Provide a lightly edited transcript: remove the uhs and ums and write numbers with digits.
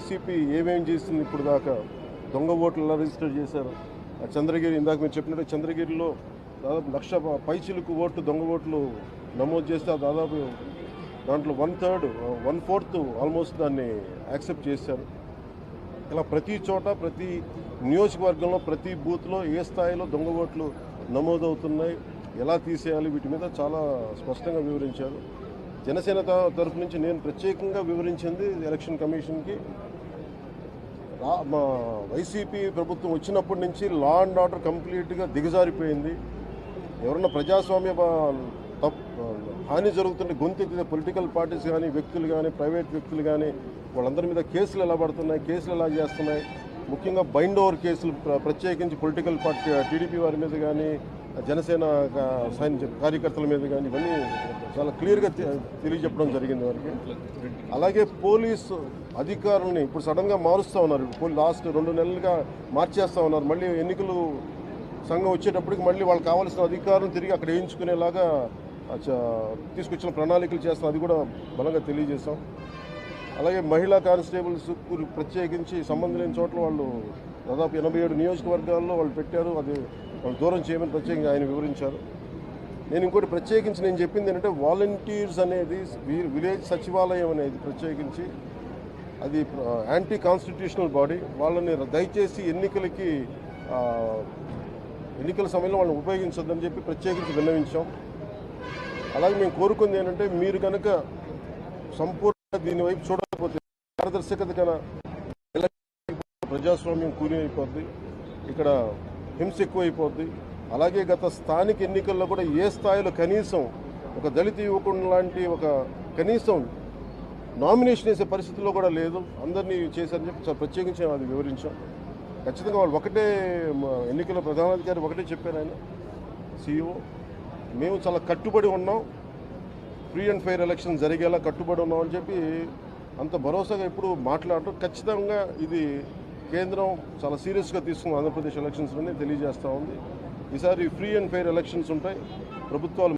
YCP ఏమేం చేసింది ఇప్పుడు దాకా, దొంగ ఓట్లు ఎలా రిజిస్టర్ చేశారు. చంద్రగిరి ఇందాక మీరు చెప్పినట్టు చంద్రగిరిలో దాదాపు 1,00,000 పైచిలకు ఓట్లు దొంగ ఓట్లు నమోదు చేస్తే దాదాపు దాంట్లో 1/3 1/4 ఆల్మోస్ట్ దాన్ని యాక్సెప్ట్ చేశారు. ఇలా ప్రతి చోట ప్రతి నియోజకవర్గంలో ప్రతి బూత్లో ఏ స్థాయిలో దొంగ ఓట్లు నమోదవుతున్నాయి, ఎలా తీసేయాలి, వీటి మీద చాలా స్పష్టంగా వివరించారు. జనసేన తరఫు నుంచి నేను ప్రత్యేకంగా వివరించింది ఎలక్షన్ కమిషన్కి, మా వైసీపీ ప్రభుత్వం వచ్చినప్పటి నుంచి లా అండ్ ఆర్డర్ కంప్లీట్గా దిగజారిపోయింది. ఎవరన్నా ప్రజాస్వామ్య హాని జరుగుతుంటే గొంతెత్తితే పొలిటికల్ పార్టీస్ కానీ వ్యక్తులు కానీ ప్రైవేట్ వ్యక్తులు కానీ వాళ్ళందరి మీద కేసులు ఎలా పడుతున్నాయి, కేసులు ఎలా చేస్తున్నాయి, ముఖ్యంగా బైండ్ ఓవర్ కేసులు ప్రత్యేకించి పొలిటికల్ పార్టీ టీడీపీ వారి మీద కానీ జనసేన కార్యకర్తల మీద కానీ ఇవన్నీ చాలా క్లియర్గా తెలియజెప్పడం జరిగింది వారికి. అలాగే పోలీసు అధికారులని ఇప్పుడు సడన్గా మారుస్తూ ఉన్నారు. లాస్ట్ 2 నెలలుగా మార్చేస్తూ ఉన్నారు. మళ్ళీ ఎన్నికలు సంఘం వచ్చేటప్పటికి మళ్ళీ వాళ్ళకి కావాల్సిన అధికారులను తిరిగి అక్కడ వేయించుకునేలాగా తీసుకొచ్చిన ప్రణాళికలు చేస్తాం, అది కూడా బలంగా తెలియజేస్తాం. అలాగే మహిళా కానిస్టేబుల్స్ ప్రత్యేకించి సంబంధం లేని చోట్ల వాళ్ళు దాదాపు 87 నియోజకవర్గాల్లో వాళ్ళు పెట్టారు. అది వాళ్ళు దూరం చేయమని ప్రత్యేకంగా ఆయన వివరించారు. నేను ఇంకోటి ప్రత్యేకించి నేను చెప్పింది ఏంటంటే వాలంటీర్స్ అనేది విలేజ్ సచివాలయం అనేది ప్రత్యేకించి అది యాంటీ కాన్స్టిట్యూషనల్ బాడీ. వాళ్ళని దయచేసి ఎన్నికల సమయంలో వాళ్ళని ఉపయోగించొద్దని చెప్పి ప్రత్యేకించి విన్నవించాం. అలాగే మేము కోరుకుంది ఏంటంటే మీరు కనుక సంపూర్ణ దీని వైపు చూడకపోతే పారదర్శకత కన్నా ప్రజాస్వామ్యం కూలిపోద్ది, ఇక్కడ హింస ఎక్కువైపోద్ది. అలాగే గత స్థానిక ఎన్నికల్లో కూడా ఏ స్థాయిలో కనీసం ఒక దళిత యువకుడు లాంటి ఒక కనీసం నామినేషన్ వేసే పరిస్థితిలో కూడా లేదు, అందరినీ చేశారని చెప్పి ప్రత్యేకించి అది వివరించాం. ఖచ్చితంగా వాళ్ళు ఒకటే ఎన్నికల ప్రధానాధికారి ఒకటే చెప్పారు ఆయన CEO, మేము చాలా కట్టుబడి ఉన్నాం, ఫ్రీ అండ్ ఫెయిర్ ఎలక్షన్ జరిగేలా కట్టుబడి ఉన్నాం అని చెప్పి అంత భరోసాగా ఎప్పుడు మాట్లాడటం. ఖచ్చితంగా ఇది కేంద్రం చాలా సీరియస్గా తీసుకున్న ఆంధ్రప్రదేశ్ ఎలక్షన్స్లోనే తెలియజేస్తూ ఉంది. ఈసారి ఫ్రీ అండ్ ఫెయిర్ ఎలక్షన్స్ ఉంటాయి. ప్రభుత్వాలు